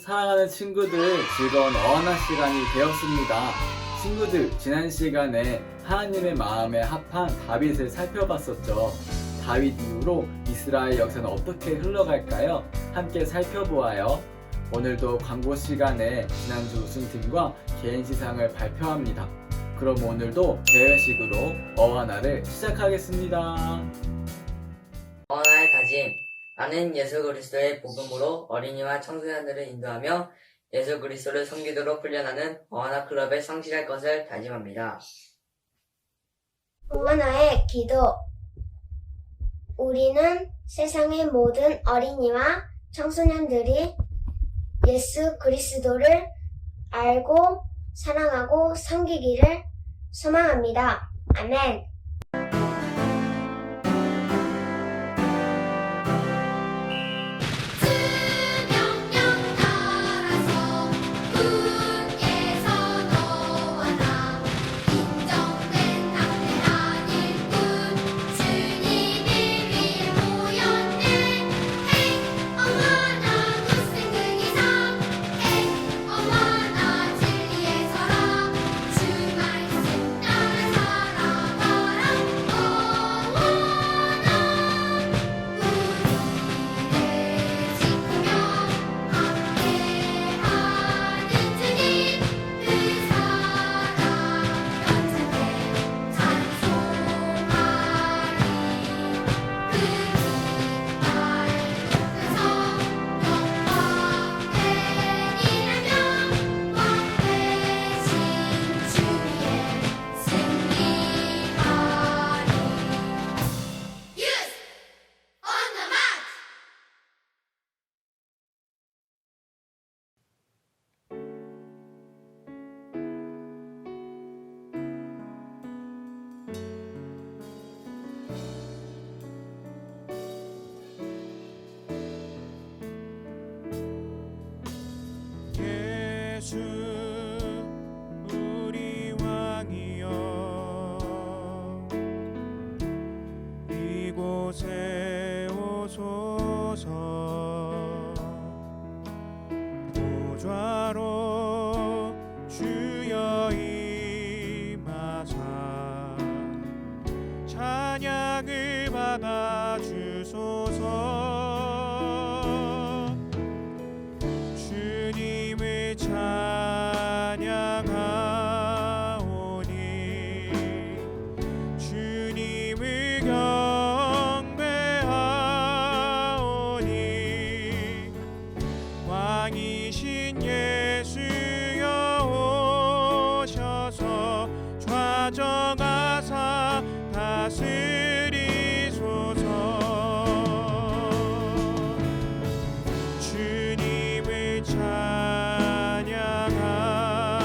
사랑하는 친구들, 즐거운 어하나 시간이 되었습니다. 친구들, 지난 시간에 하나님의 마음에 합한 다윗을 살펴봤었죠. 다윗 이후로 이스라엘 역사는 어떻게 흘러갈까요? 함께 살펴보아요. 오늘도 광고 시간에 지난주 우승팀과 개인 시상을 발표합니다. 그럼 오늘도 대회식으로 어하나를 시작하겠습니다. 어하나의 다짐. 나는 예수 그리스도의 복음으로 어린이와 청소년들을 인도하며 예수 그리스도를 섬기도록 훈련하는 어하나 클럽에 성실할 것을 다짐합니다. 어하나의 기도. 우리는 세상의 모든 어린이와 청소년들이 예수 그리스도를 알고 사랑하고 섬기기를 소망합니다. 아멘. 예수 우리 왕이여 이곳에 오소서 보좌로 주여 임하사 찬양을 받아 주소서 주님을 찬양하오니 주님을 경배하오니 왕이신 예수여 오셔서 좌정하사 다스리소서 주님을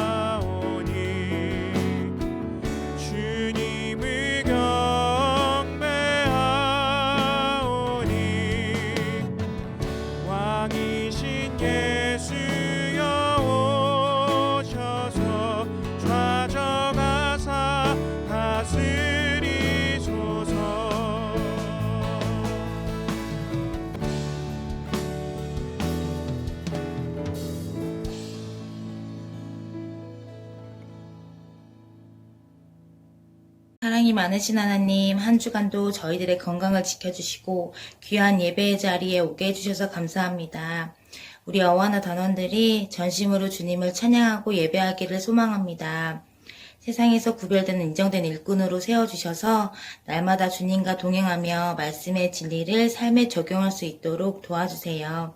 찬양하오니 주님을 경배하오니 왕이신 예수여 오셔서 좌정하사 다스리소서 사랑이 많으신 하나님, 한 주간도 저희들의 건강을 지켜주시고 귀한 예배의 자리에 오게 해주셔서 감사합니다. 우리 어하나 단원들이 전심으로 주님을 찬양하고 예배하기를 소망합니다. 세상에서 구별되는 인정된 일꾼으로 세워주셔서 날마다 주님과 동행하며 말씀의 진리를 삶에 적용할 수 있도록 도와주세요.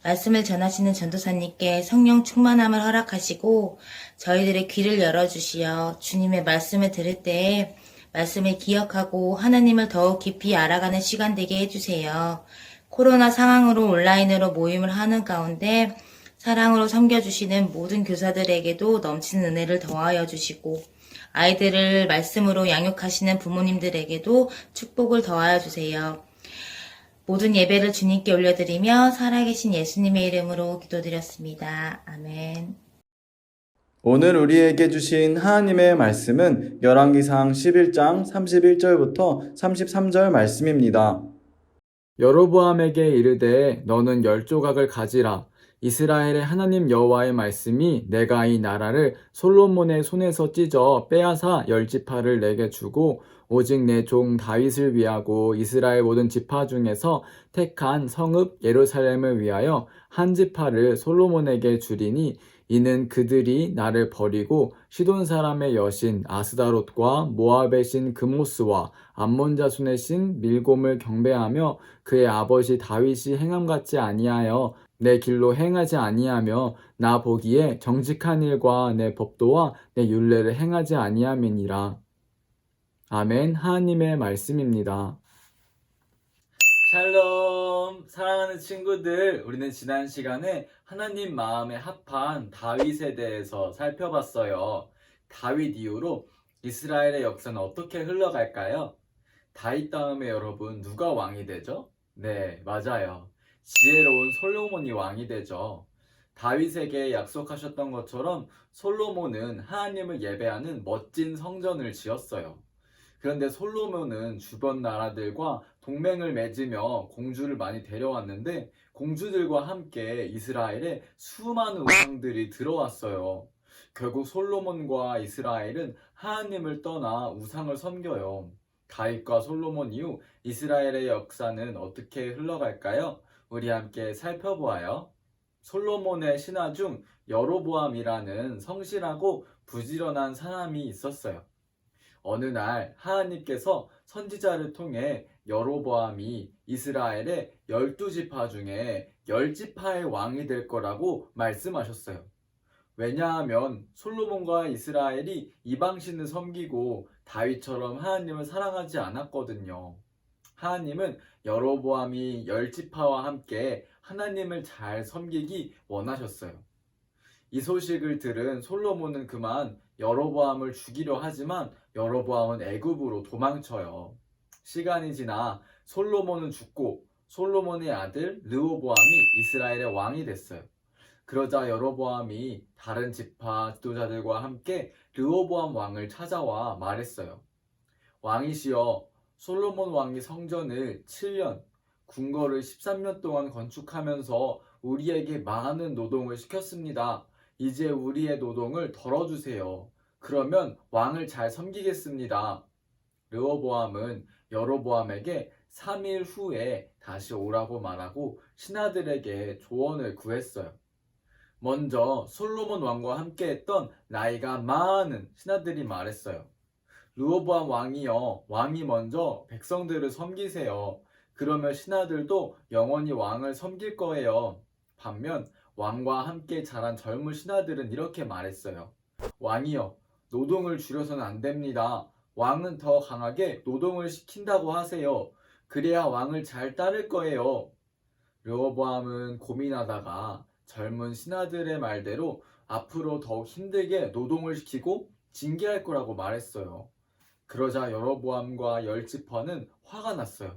말씀을 전하시는 전도사님께 성령 충만함을 허락하시고 저희들의 귀를 열어주시어 주님의 말씀을 들을 때에 말씀을 기억하고 하나님을 더욱 깊이 알아가는 시간 되게 해주세요. 코로나 상황으로 온라인으로 모임을 하는 가운데 사랑으로 섬겨주시는 모든 교사들에게도 넘치는 은혜를 더하여 주시고 아이들을 말씀으로 양육하시는 부모님들에게도 축복을 더하여 주세요. 모든 예배를 주님께 올려드리며 살아계신 예수님의 이름으로 기도드렸습니다. 아멘. 오늘 우리에게 주신 하나님의 말씀은 열왕기상 11장 31절부터 33절 말씀입니다. 여로보암에게 이르되 너는 10조각을 가지라. 이스라엘의 하나님 여호와의 말씀이 내가 이 나라를 솔로몬의 손에서 찢어 빼앗아 10지파를 내게 주고 오직 내 종 다윗을 위하고 이스라엘 모든 지파 중에서 택한 성읍 예루살렘을 위하여 한 지파를 솔로몬에게 주리니 이는 그들이 나를 버리고 시돈 사람의 여신 아스다롯과 모압의 신 그모스와 암몬 자손의 신 밀곰을 경배하며 그의 아버지 다윗이 행함같이 아니하여 내 길로 행하지 아니하며 나 보기에 정직한 일과 내 법도와 내 율례를 행하지 아니함이니라. 아멘. 하나님의 말씀입니다. 샬롬 사랑하는 친구들, 우리는 지난 시간에 하나님 마음에 합한 다윗에 대해서 살펴봤어요. 다윗 이후로 이스라엘의 역사는 어떻게 흘러갈까요? 다윗 다음에 여러분 누가 왕이 되죠? 네, 맞아요. 지혜로운 솔로몬이 왕이 되죠. 다윗에게 약속하셨던 것처럼 솔로몬은 하나님을 예배하는 멋진 성전을 지었어요. 그런데 솔로몬은 주변 나라들과 동맹을 맺으며 공주를 많이 데려왔는데 공주들과 함께 이스라엘에 수많은 우상들이 들어왔어요. 결국 솔로몬과 이스라엘은 하나님을 떠나 우상을 섬겨요. 다윗과 솔로몬 이후 이스라엘의 역사는 어떻게 흘러갈까요? 우리 함께 살펴보아요. 솔로몬의 신하 중 여로보암이라는 성실하고 부지런한 사람이 있었어요. 어느 날 하나님께서 선지자를 통해 여로보암이 이스라엘의 12지파 중에 10지파의 왕이 될 거라고 말씀하셨어요. 왜냐하면 솔로몬과 이스라엘이 이방신을 섬기고 다윗처럼 하나님을 사랑하지 않았거든요. 하나님은 여로보암이 10지파와 함께 하나님을 잘 섬기기 원하셨어요. 이 소식을 들은 솔로몬은 그만 여로보암을 죽이려 하지만 여로보암은 애굽으로 도망쳐요. 시간이 지나 솔로몬은 죽고 솔로몬의 아들 르호보암이 이스라엘의 왕이 됐어요. 그러자 여로보암이 다른 지파 지도자들과 함께 르호보암 왕을 찾아와 말했어요. 왕이시여, 솔로몬 왕이 성전을 7년, 궁궐을 13년 동안 건축하면서 우리에게 많은 노동을 시켰습니다. 이제 우리의 노동을 덜어주세요. 그러면 왕을 잘 섬기겠습니다. 르호보암은 여로보암에게 3일 후에 다시 오라고 말하고 신하들에게 조언을 구했어요. 먼저 솔로몬 왕과 함께했던 나이가 많은 신하들이 말했어요. 르호보암 왕이여, 왕이 먼저 백성들을 섬기세요. 그러면 신하들도 영원히 왕을 섬길 거예요. 반면 왕과 함께 자란 젊은 신하들은 이렇게 말했어요. 왕이여, 노동을 줄여서는 안 됩니다. 왕은 더 강하게 노동을 시킨다고 하세요. 그래야 왕을 잘 따를 거예요. 르호보암은 고민하다가 젊은 신하들의 말대로 앞으로 더욱 힘들게 노동을 시키고 징계할 거라고 말했어요. 그러자 여로보암과 10지파는 화가 났어요.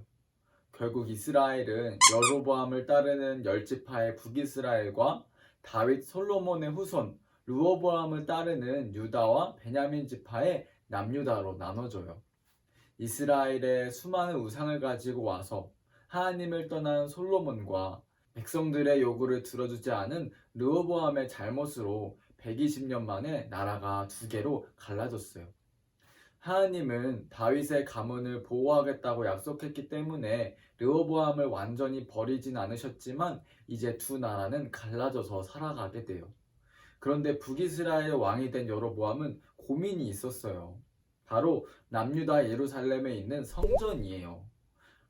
결국 이스라엘은 여로보암을 따르는 10지파의 북이스라엘과 다윗 솔로몬의 후손 르호보암을 따르는 유다와 베냐민 지파의 남유다로 나눠져요. 이스라엘의 수많은 우상을 가지고 와서 하나님을 떠난 솔로몬과 백성들의 요구를 들어주지 않은 르호보암의 잘못으로 120년 만에 나라가 두 개로 갈라졌어요. 하나님은 다윗의 가문을 보호하겠다고 약속했기 때문에 르호보암을 완전히 버리진 않으셨지만 이제 두 나라는 갈라져서 살아가게 돼요. 그런데 북이스라엘의 왕이 된 여로보암은 고민이 있었어요. 바로 남유다 예루살렘에 있는 성전이에요.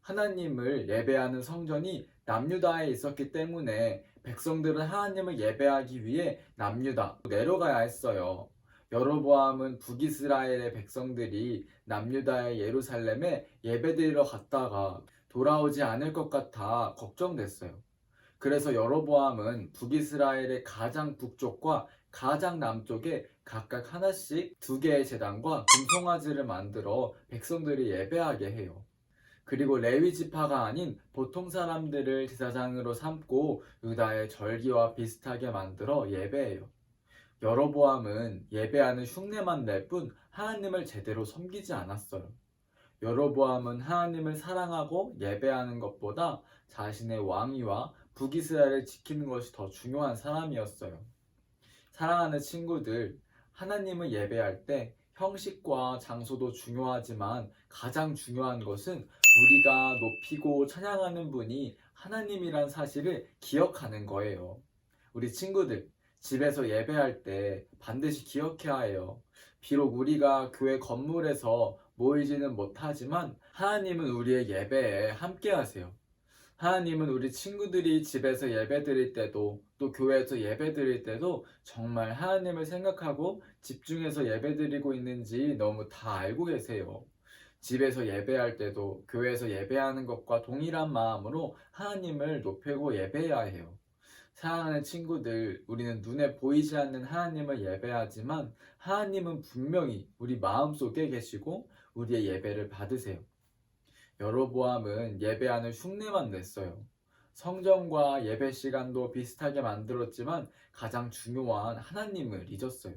하나님을 예배하는 성전이 남유다에 있었기 때문에 백성들은 하나님을 예배하기 위해 남유다 내려가야 했어요. 여로보암은 북이스라엘의 백성들이 남유다의 예루살렘에 예배드리러 갔다가 돌아오지 않을 것 같아 걱정됐어요. 그래서 여로보암은 북이스라엘의 가장 북쪽과 가장 남쪽에 각각 하나씩 2개의 제단과 금송아지를 만들어 백성들이 예배하게 해요. 그리고 레위 지파가 아닌 보통 사람들을 제사장으로 삼고 유다의 절기와 비슷하게 만들어 예배해요. 여로보암은 예배하는 흉내만 낼 뿐 하나님을 제대로 섬기지 않았어요. 여로보암은 하나님을 사랑하고 예배하는 것보다 자신의 왕위와 북이스라엘을 지키는 것이 더 중요한 사람이었어요. 사랑하는 친구들, 하나님을 예배할 때 형식과 장소도 중요하지만 가장 중요한 것은 우리가 높이고 찬양하는 분이 하나님이란 사실을 기억하는 거예요. 우리 친구들, 집에서 예배할 때 반드시 기억해야 해요. 비록 우리가 교회 건물에서 모이지는 못하지만 하나님은 우리의 예배에 함께 하세요. 하나님은 우리 친구들이 집에서 예배 드릴 때도 또 교회에서 예배 드릴 때도 정말 하나님을 생각하고 집중해서 예배 드리고 있는지 너무 다 알고 계세요. 집에서 예배할 때도 교회에서 예배하는 것과 동일한 마음으로 하나님을 높이고 예배해야 해요. 사랑하는 친구들, 우리는 눈에 보이지 않는 하나님을 예배하지만 하나님은 분명히 우리 마음속에 계시고 우리의 예배를 받으세요. 여로보암은 예배하는 흉내만 냈어요. 성전과 예배 시간도 비슷하게 만들었지만 가장 중요한 하나님을 잊었어요.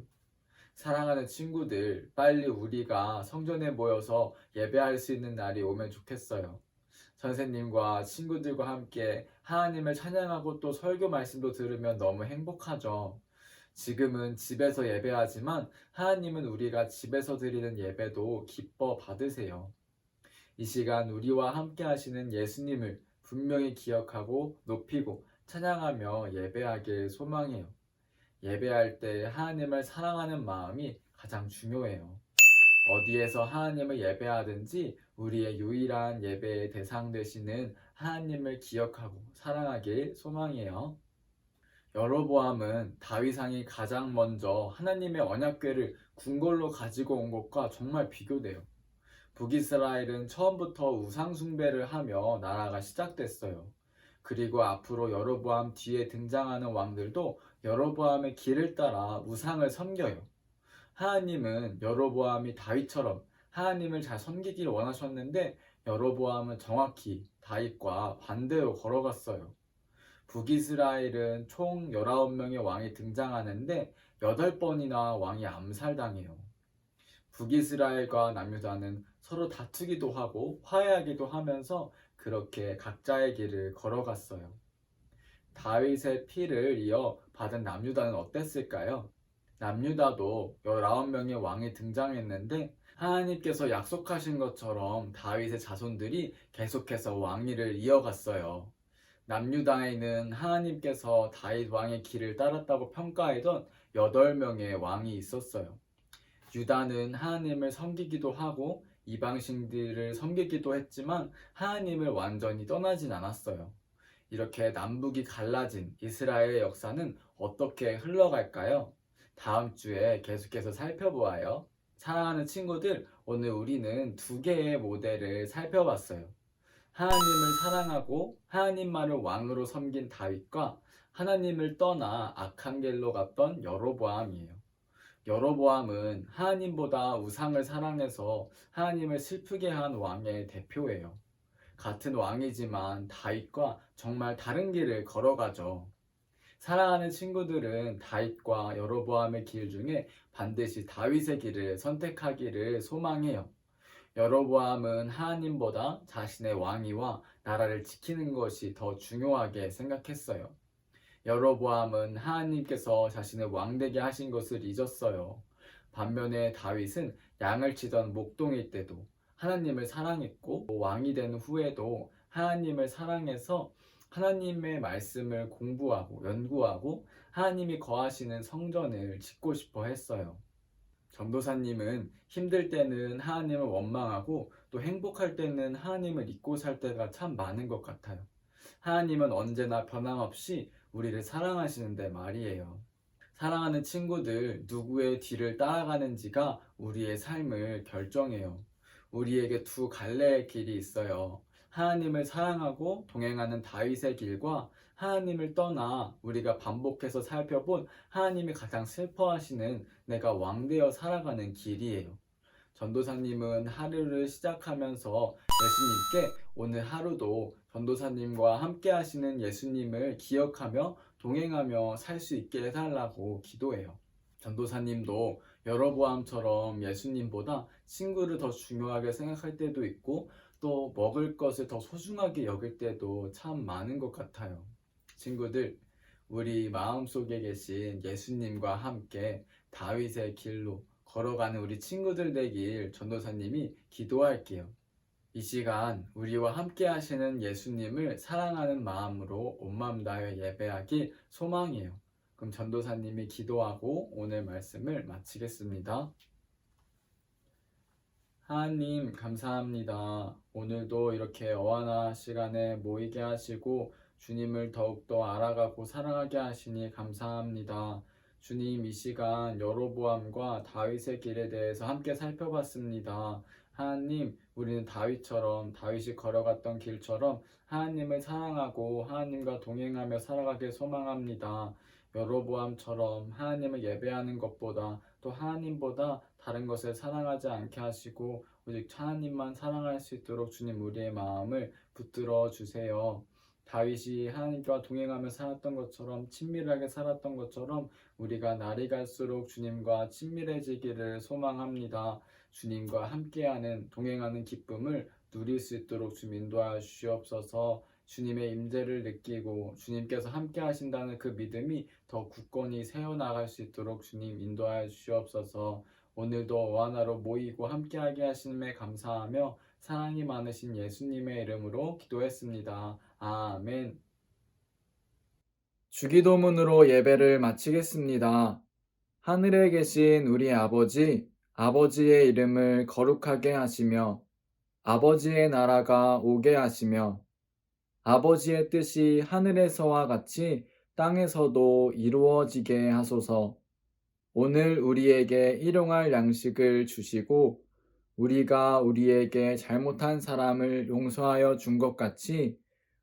사랑하는 친구들, 빨리 우리가 성전에 모여서 예배할 수 있는 날이 오면 좋겠어요. 선생님과 친구들과 함께 하나님을 찬양하고 또 설교 말씀도 들으면 너무 행복하죠. 지금은 집에서 예배하지만 하나님은 우리가 집에서 드리는 예배도 기뻐 받으세요. 이 시간 우리와 함께 하시는 예수님을 분명히 기억하고 높이고 찬양하며 예배하길 소망해요. 예배할 때 하나님을 사랑하는 마음이 가장 중요해요. 어디에서 하나님을 예배하든지 우리의 유일한 예배의 대상 되시는 하나님을 기억하고 사랑하길 소망해요. 여로보암은 다윗왕이 가장 먼저 하나님의 언약궤를 궁궐로 가지고 온 것과 정말 비교돼요. 북이스라엘은 처음부터 우상 숭배를 하며 나라가 시작됐어요. 그리고 앞으로 여로보암 뒤에 등장하는 왕들도 여로보암의 길을 따라 우상을 섬겨요. 하나님은 여로보암이 다윗처럼 하나님을 잘 섬기길 원하셨는데 여로보암은 정확히 다윗과 반대로 걸어갔어요. 북이스라엘은 총 19명의 왕이 등장하는데 8번이나 왕이 암살당해요. 북이스라엘과 남유다는 서로 다투기도 하고 화해하기도 하면서 그렇게 각자의 길을 걸어갔어요. 다윗의 피를 이어 받은 남유다는 어땠을까요? 남유다도 19명의 왕이 등장했는데 하나님께서 약속하신 것처럼 다윗의 자손들이 계속해서 왕위를 이어갔어요. 남유다에는 하나님께서 다윗 왕의 길을 따랐다고 평가하던 8명의 왕이 있었어요. 유다는 하나님을 섬기기도 하고 이방신들을 섬기기도 했지만 하나님을 완전히 떠나진 않았어요. 이렇게 남북이 갈라진 이스라엘의 역사는 어떻게 흘러갈까요? 다음 주에 계속해서 살펴보아요. 사랑하는 친구들, 오늘 우리는 2개의 모델을 살펴봤어요. 하나님을 사랑하고 하나님만을 왕으로 섬긴 다윗과 하나님을 떠나 악한 길로 갔던 여로보암이에요. 여로보암은 하나님보다 우상을 사랑해서 하나님을 슬프게 한 왕의 대표예요. 같은 왕이지만 다윗과 정말 다른 길을 걸어가죠. 사랑하는 친구들은 다윗과 여로보암의 길 중에 반드시 다윗의 길을 선택하기를 소망해요. 여로보암은 하나님보다 자신의 왕위와 나라를 지키는 것이 더 중요하게 생각했어요. 여로보암은 하나님께서 자신을 왕되게 하신 것을 잊었어요. 반면에 다윗은 양을 치던 목동일 때도 하나님을 사랑했고 왕이 된 후에도 하나님을 사랑해서 하나님의 말씀을 공부하고 연구하고 하나님이 거하시는 성전을 짓고 싶어 했어요. 전도사님은 힘들 때는 하나님을 원망하고 또 행복할 때는 하나님을 잊고 살 때가 참 많은 것 같아요. 하나님은 언제나 변함없이 우리를 사랑하시는데 말이에요. 사랑하는 친구들, 누구의 뒤를 따라가는지가 우리의 삶을 결정해요. 우리에게 2갈래의 길이 있어요. 하나님을 사랑하고 동행하는 다윗의 길과 하나님을 떠나 우리가 반복해서 살펴본 하나님이 가장 슬퍼하시는 내가 왕되어 살아가는 길이에요. 전도사님은 하루를 시작하면서 예수님께 오늘 하루도 전도사님과 함께 하시는 예수님을 기억하며 동행하며 살 수 있게 해달라고 기도해요. 전도사님도 여로보암처럼 예수님보다 친구를 더 중요하게 생각할 때도 있고 또 먹을 것을 더 소중하게 여길 때도 참 많은 것 같아요. 친구들, 우리 마음속에 계신 예수님과 함께 다윗의 길로 걸어가는 우리 친구들 되길 전도사님이 기도할게요. 이 시간 우리와 함께 하시는 예수님을 사랑하는 마음으로 온 마음 다하여 예배하길 소망해요. 그럼 전도사님이 기도하고 오늘 말씀을 마치겠습니다. 하나님 감사합니다. 오늘도 이렇게 어하나 시간에 모이게 하시고 주님을 더욱더 알아가고 사랑하게 하시니 감사합니다. 주님, 이 시간 여로보암과 다윗의 길에 대해서 함께 살펴봤습니다. 하나님, 우리는 다윗이 걸어갔던 길처럼 하나님을 사랑하고 하나님과 동행하며 살아가길 소망합니다. 여로보암처럼 하나님을 예배하는 것보다 또 하나님보다 다른 것을 사랑하지 않게 하시고 오직 하나님만 사랑할 수 있도록 주님 우리의 마음을 붙들어 주세요. 다윗이 하나님과 동행하며 살았던 것처럼 친밀하게 살았던 것처럼 우리가 날이 갈수록 주님과 친밀해지기를 소망합니다. 주님과 함께하는 동행하는 기쁨을 누릴 수 있도록 주님 인도하여 주시옵소서. 주님의 임재를 느끼고 주님께서 함께 하신다는 그 믿음이 더 굳건히 세워나갈 수 있도록 주님 인도하여 주시옵소서. 오늘도 어하나로 모이고 함께하게 하심에 감사하며 사랑이 많으신 예수님의 이름으로 기도했습니다. 아멘. 주기도문으로 예배를 마치겠습니다. 하늘에 계신 우리 아버지, 아버지의 이름을 거룩하게 하시며 아버지의 나라가 오게 하시며 아버지의 뜻이 하늘에서와 같이 땅에서도 이루어지게 하소서. 오늘 우리에게 일용할 양식을 주시고 우리가 우리에게 잘못한 사람을 용서하여 준 것 같이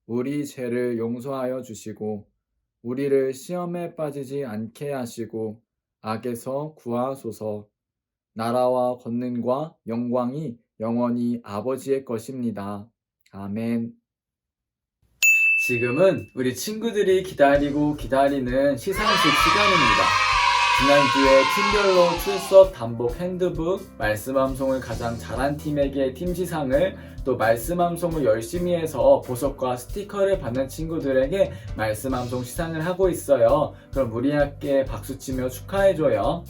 우리 죄를 용서하여 주시고 우리를 시험에 빠지지 않게 하시고 악에서 구하소서. 나라와 권능과 영광이 영원히 아버지의 것입니다. 아멘. 지금은 우리 친구들이 기다리는 시상식 시간입니다. 지난주에 팀별로 출석 단복 핸드북, 말씀암송을 가장 잘한 팀에게 팀시상을, 또 말씀암송을 열심히 해서 보석과 스티커를 받는 친구들에게 말씀암송 시상을 하고 있어요. 그럼 우리 함께 박수치며 축하해줘요.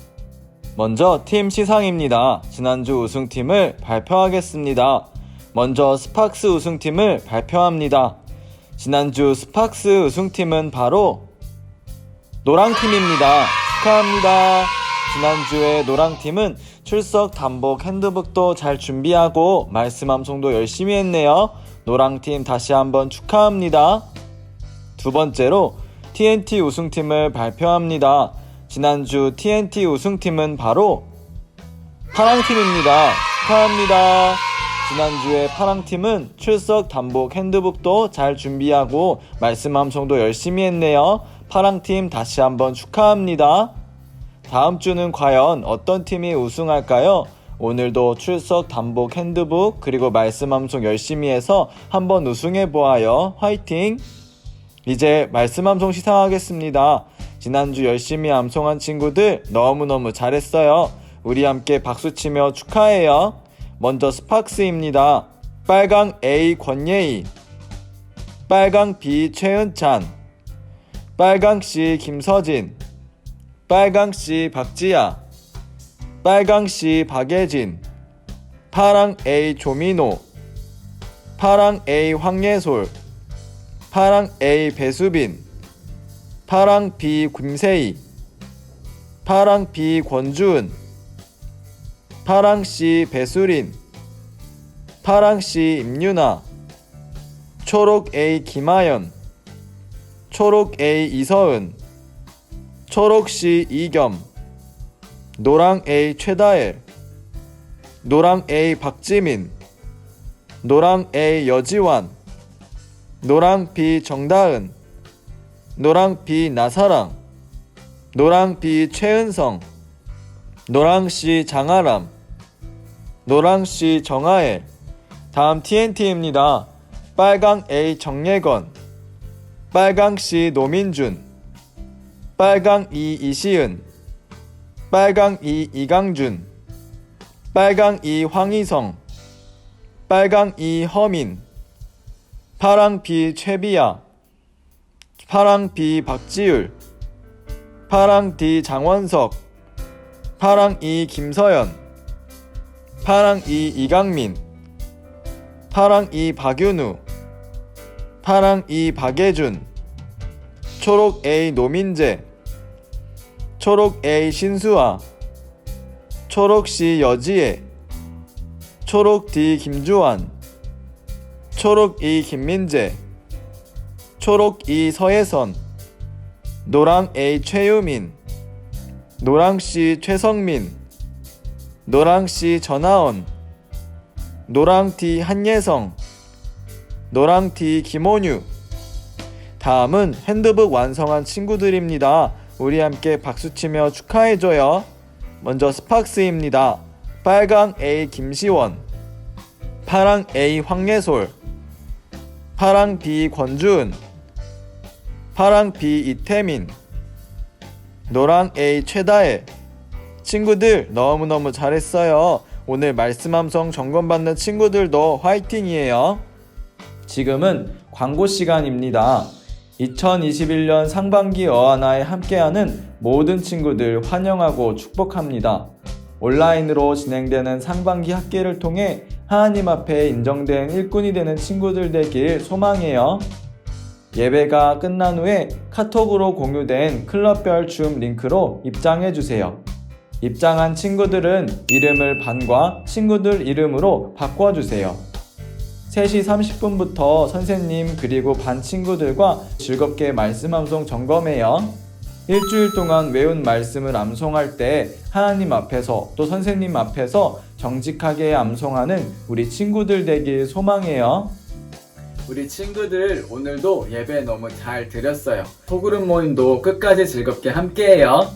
먼저 팀 시상입니다. 지난주 우승팀을 발표하겠습니다. 먼저 스팍스 우승팀을 발표합니다. 지난주 스팍스 우승팀은 바로 노랑팀입니다. 축하합니다. 지난주에 노랑팀은 출석 단복 핸드북도 잘 준비하고 말씀암송도 열심히 했네요. 노랑팀 다시 한번 축하합니다. 두 번째로 TNT 우승팀을 발표합니다. 지난주 TNT 우승팀은 바로 파랑팀입니다. 축하합니다. 지난주에 파랑팀은 출석 단복 핸드북도 잘 준비하고 말씀암송도 열심히 했네요. 파랑팀 다시 한번 축하합니다. 다음 주는 과연 어떤 팀이 우승할까요? 오늘도 출석 단복 핸드북 그리고 말씀암송 열심히 해서 한번 우승해보아요. 화이팅! 이제 말씀암송 시상하겠습니다. 지난주 열심히 암송한 친구들 너무너무 잘했어요. 우리 함께 박수치며 축하해요. 먼저 스팍스입니다. 빨강 A 권예희, 빨강 B 최은찬, 빨강 C 김서진, 빨강 C 박지아, 빨강 C 박예진, 파랑 A 조민호, 파랑 A 황예솔, 파랑 A 배수빈, 파랑 B 김세희, 파랑 B 권주은, 파랑 C 배수린, 파랑 C 임윤아, 초록 A 김하연, 초록 A 이서은, 초록 C 이겸, 노랑 A 최다엘, 노랑 A 박지민, 노랑 A 여지환, 노랑 B 정다은, 노랑 B 나사랑, 노랑 B 최은성, 노랑 C 장아람, 노랑 C 정하엘. 다음 TNT입니다. 빨강 A 정예건, 빨강 C 노민준, 빨강 E 이시은, 빨강 E 이강준, 빨강 E 황희성, 빨강 E 허민, 파랑 B 최비야, 파랑 B 박지율, 파랑 D 장원석, 파랑 E 김서연, 파랑 E 이강민, 파랑 E 박윤우, 파랑 E 박예준, 초록 A 노민재, 초록 A 신수아, 초록 C 여지혜, 초록 D 김주환, 초록 E 김민재, 초록 E 서예선, 노랑 A 최유민, 노랑 C 최성민, 노랑 C 전하원, 노랑 T 한예성, 노랑 T 김원유. 다음은 핸드북 완성한 친구들입니다. 우리 함께 박수치며 축하해줘요. 먼저 스팍스입니다. 빨강 A 김시원, 파랑 A 황예솔, 파랑 B 권주은, 파랑 B 이태민, 노랑 A 최다혜. 친구들 너무너무 잘했어요. 오늘 말씀함성 점검받는 친구들도 화이팅이에요. 지금은 광고 시간입니다. 2021년 상반기 어하나에 함께하는 모든 친구들 환영하고 축복합니다. 온라인으로 진행되는 상반기 학기를 통해 하나님 앞에 인정된 일꾼이 되는 친구들 되길 소망해요. 예배가 끝난 후에 카톡으로 공유된 클럽별 줌 링크로 입장해주세요. 입장한 친구들은 이름을 반과 친구들 이름으로 바꿔주세요. 3시 30분부터 선생님 그리고 반 친구들과 즐겁게 말씀 암송 점검해요. 일주일 동안 외운 말씀을 암송할 때 하나님 앞에서 또 선생님 앞에서 정직하게 암송하는 우리 친구들 되길 소망해요. 우리 친구들 오늘도 예배 너무 잘 드렸어요. 소그룹 모임도 끝까지 즐겁게 함께해요.